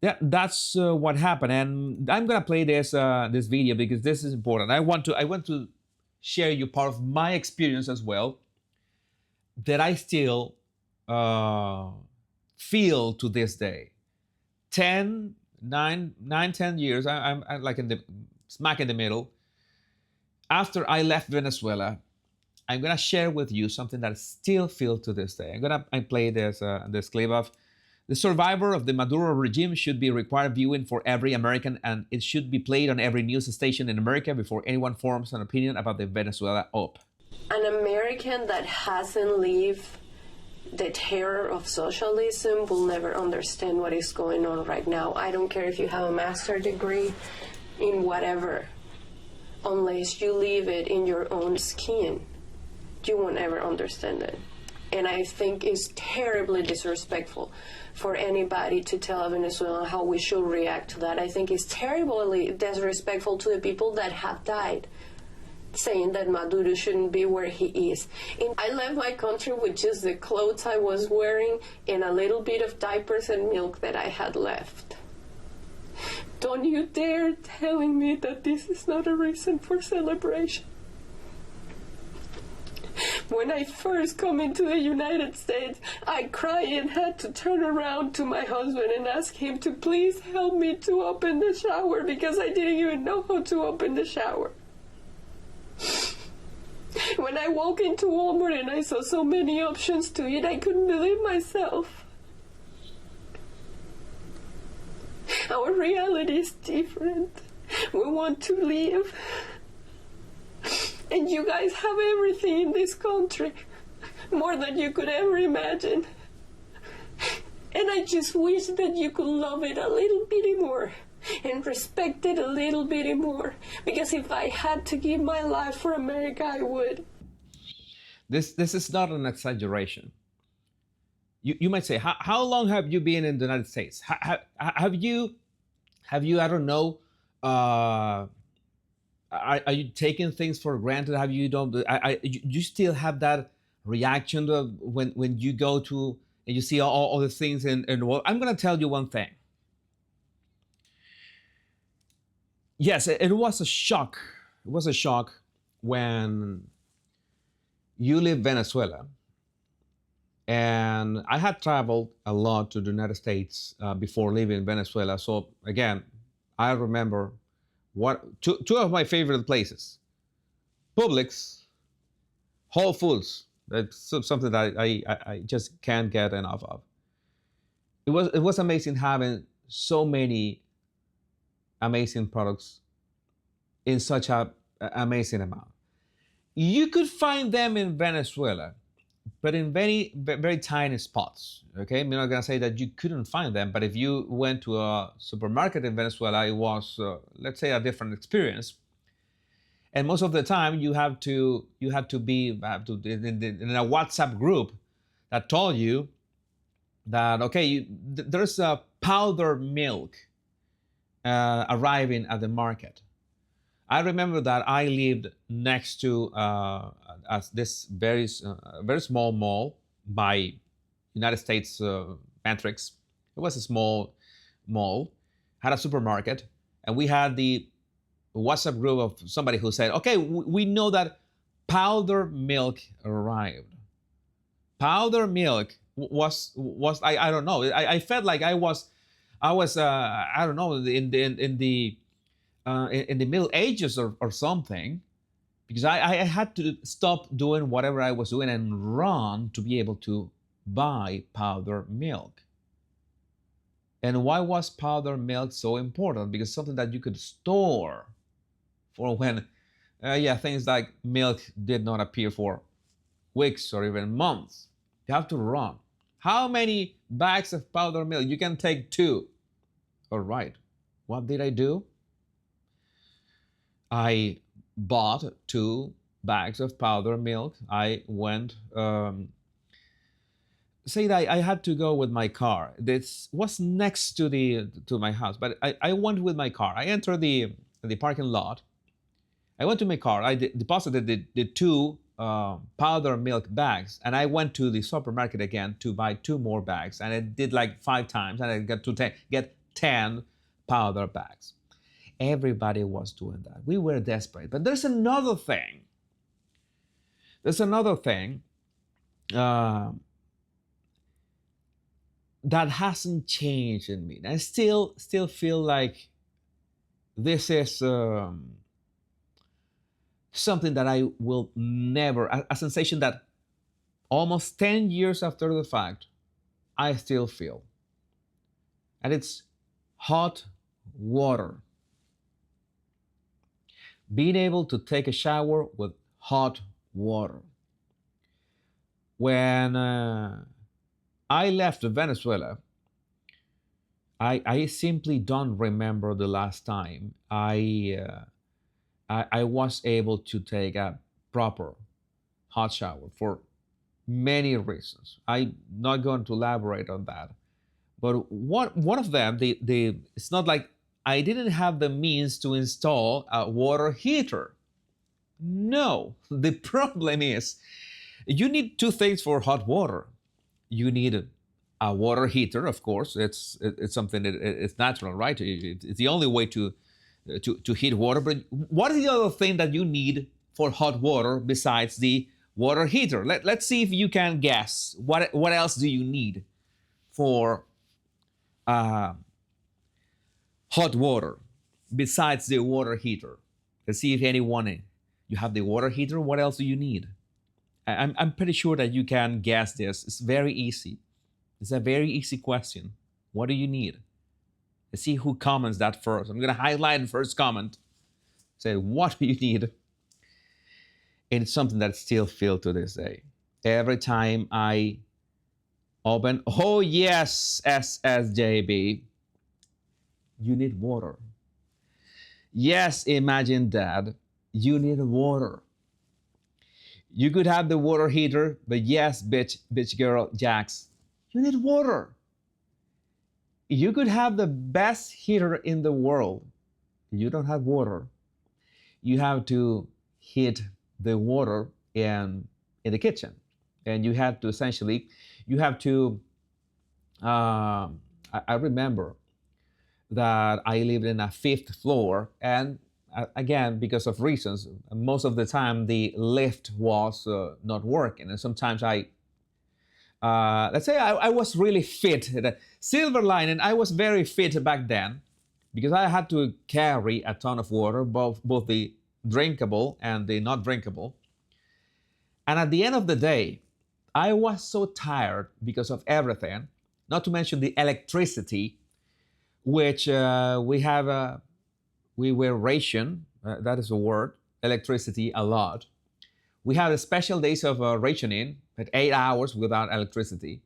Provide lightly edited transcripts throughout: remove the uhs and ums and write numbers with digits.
Yeah, that's what happened, and I'm gonna play this video because this is important. I want to share you part of my experience as well that I still uh, feel to this day. 10 I'm like in the smack in the middle. After I left Venezuela, I'm gonna share with you something that I still feel to this day. I play this clip of the survivor of the Maduro regime should be required viewing for every American, and it should be played on every news station in America before anyone forms an opinion about the Venezuela op. An American that hasn't lived the terror of socialism will never understand what is going on right now. I don't care if you have a master's degree in whatever, unless you live it in your own skin, you won't ever understand it. And I think it's terribly disrespectful for anybody to tell Venezuela how we should react to that. I think it's terribly disrespectful to the people that have died, saying that Maduro shouldn't be where he is. And I left my country with just the clothes I was wearing and a little bit of diapers and milk that I had left. Don't you dare telling me that this is not a reason for celebration. When I first come into the United States, I cried and had to turn around to my husband and ask him to please help me to open the shower because I didn't even know how to open the shower. When I walked into Walmart and I saw so many options to eat, I couldn't believe myself. Our reality is different. We want to live. And you guys have everything in this country, more than you could ever imagine. And I just wish that you could love it a little bit more and respect it a little bit more. Because if I had to give my life for America, I would. This is not an exaggeration. You might say, how long have you been in the United States? Have you I don't know, are you taking things for granted? Have you don't you still have that reaction to when you go to and you see all the things in the world? I'm gonna tell you one thing. Yes, it was a shock. It was a shock when you leave Venezuela. And I had traveled a lot to the United States before leaving Venezuela. So again, I remember two of my favorite places: Publix, Whole Foods. That's something that I just can't get enough of. It was amazing having so many amazing products in such a amazing amount. You could find them in Venezuela, but in very tiny spots. Okay, I'm not gonna say that you couldn't find them, but if you went to a supermarket in Venezuela, it was let's say a different experience. And most of the time, you have to be in a WhatsApp group that told you that okay, there's a powder milk arriving at the market. I remember that I lived next to this very small mall by United States Matrix. It was a small mall, had a supermarket, and we had the WhatsApp group of somebody who said, "Okay, we know that powder milk arrived." Powder milk was I don't know. I felt like I was I don't know in the Middle Ages or something, because I had to stop doing whatever I was doing and run to be able to buy powder milk. And why was powder milk so important? Because something that you could store for when, yeah, things like milk did not appear for weeks or even months. You have to run. How many bags of powder milk? You can take two. All right. What did I do? I bought 2 bags of powder milk. I went, say that I had to go with my car. This was next to my house, but I went with my car. I entered the parking lot. I went to my car. I deposited the 2 powder milk bags, and I went to the supermarket again to buy 2 more bags. And I did like 5 times, and I got to get 10 powder bags. Everybody was doing that. We were desperate. But there's another thing. There's another thing uh, that hasn't changed in me. I still feel like this is something that I will never, a sensation that almost 10 years after the fact, I still feel. And it's hot water. Being able to take a shower with hot water. When I left Venezuela, I simply don't remember the last time I was able to take a proper hot shower for many reasons. I'm not going to elaborate on that. But one of them, the it's not like I didn't have the means to install a water heater. No, the problem is you need two things for hot water. You need a water heater, of course. It's something that it's natural, right? It's the only way to heat water. But what is the other thing that you need for hot water besides the water heater? Let's see if you can guess. What else do you need for uh, hot water besides the water heater? Let's see if anyone you have the water heater. What else do you need? I'm pretty sure that you can guess this. It's very easy. It's a very easy question. What do you need? Let's see who comments that first. I'm going to highlight the first comment. Say, what do you need? And it's something that I still feel to this day. Every time I open, oh yes, SSJB, you need water. Yes, imagine that. You need water. You could have the water heater, but yes, bitch girl, Jax, you need water. You could have the best heater in the world. You don't have water. You have to heat the water in the kitchen, and you have to essentially, you have to. I remember that I lived in a fifth floor, and again, because of reasons, most of the time the lift was not working, and sometimes let's say I was really fit. The silver lining, I was very fit back then because I had to carry a ton of water, both the drinkable and the not drinkable. And at the end of the day, I was so tired because of everything, not to mention the electricity, which we were ration, that is a word, electricity a lot. We had special days of rationing at 8 hours without electricity.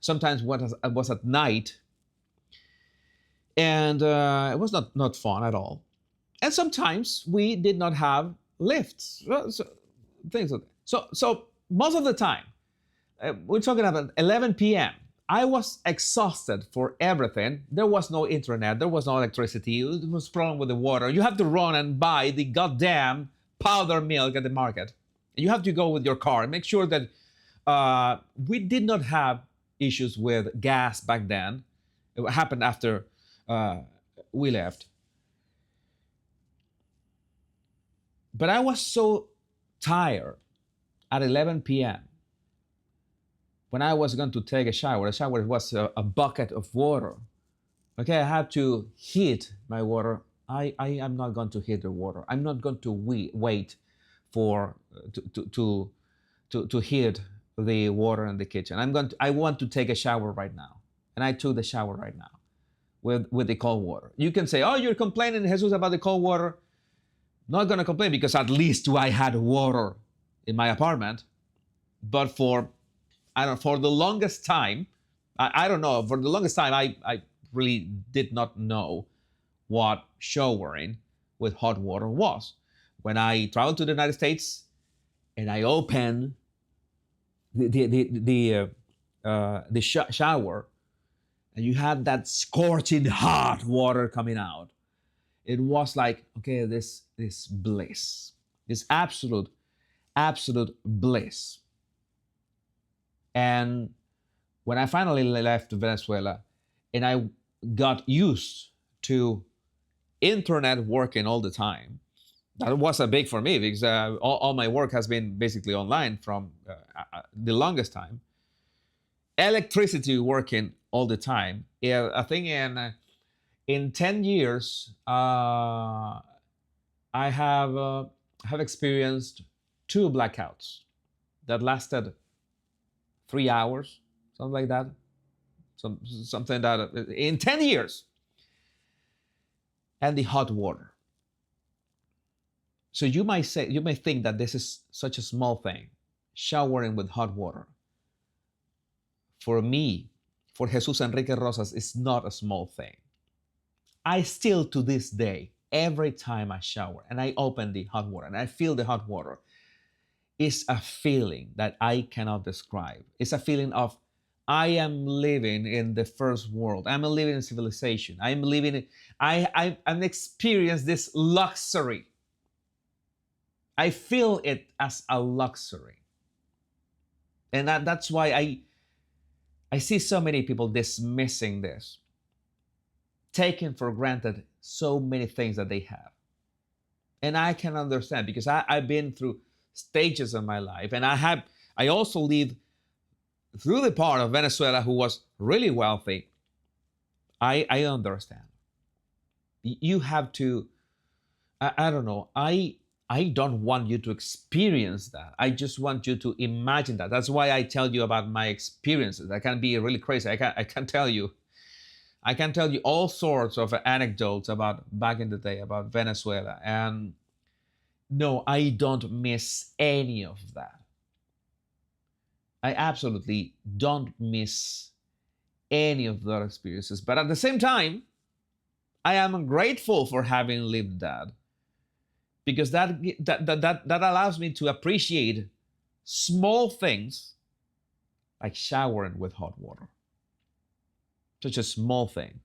Sometimes it was at night, and it was not fun at all. And sometimes we did not have lifts, things like that. So most of the time, we're talking about 11 p.m. I was exhausted for everything. There was no internet. There was no electricity. There was a problem with the water. You have to run and buy the goddamn powder milk at the market. You have to go with your car and make sure that we did not have issues with gas back then. It happened after we left. But I was so tired at 11 p.m. when I was going to take a shower. A shower was a bucket of water. Okay, I had to heat my water. I am not going to heat the water. I'm not going to wait for to heat the water in the kitchen. I want to take a shower right now, and I took the shower right now with the cold water. You can say, oh, you're complaining, Jesus, about the cold water. Not gonna complain because at least I had water in my apartment. But for the longest time, I don't know. For the longest time, I really did not know what showering with hot water was. When I traveled to the United States and I opened the shower, and you had that scorching hot water coming out, it was like, okay, this bliss, this absolute bliss. And when I finally left Venezuela, and I got used to internet working all the time. That wasn't big for me because all my work has been basically online from the longest time. Electricity working all the time. Yeah, I think in 10 years, I have experienced two blackouts that lasted 3 hours, something like that. Something that in 10 years, and the hot water. So you may think that this is such a small thing, showering with hot water. For me, for Jesus Enrique Rosas, it's not a small thing. I still, to this day, every time I shower and I open the hot water and I feel the hot water, it's a feeling that I cannot describe. It's a feeling of I am living in the first world. I'm living in civilization. I'm living. I'm experiencing this luxury. I feel it as a luxury, and that's why I see so many people dismissing this, taking for granted so many things that they have. And I can understand because I've been through stages of my life, and I also lived through the part of Venezuela who was really wealthy. I understand. You have to. I don't know. I don't want you to experience that. I just want you to imagine that. That's why I tell you about my experiences. I can be really crazy. I can tell you all sorts of anecdotes about back in the day about Venezuela. And no, I don't miss any of that. I absolutely don't miss any of those experiences. But at the same time, I am grateful for having lived that because that allows me to appreciate small things like showering with hot water. Such a small thing.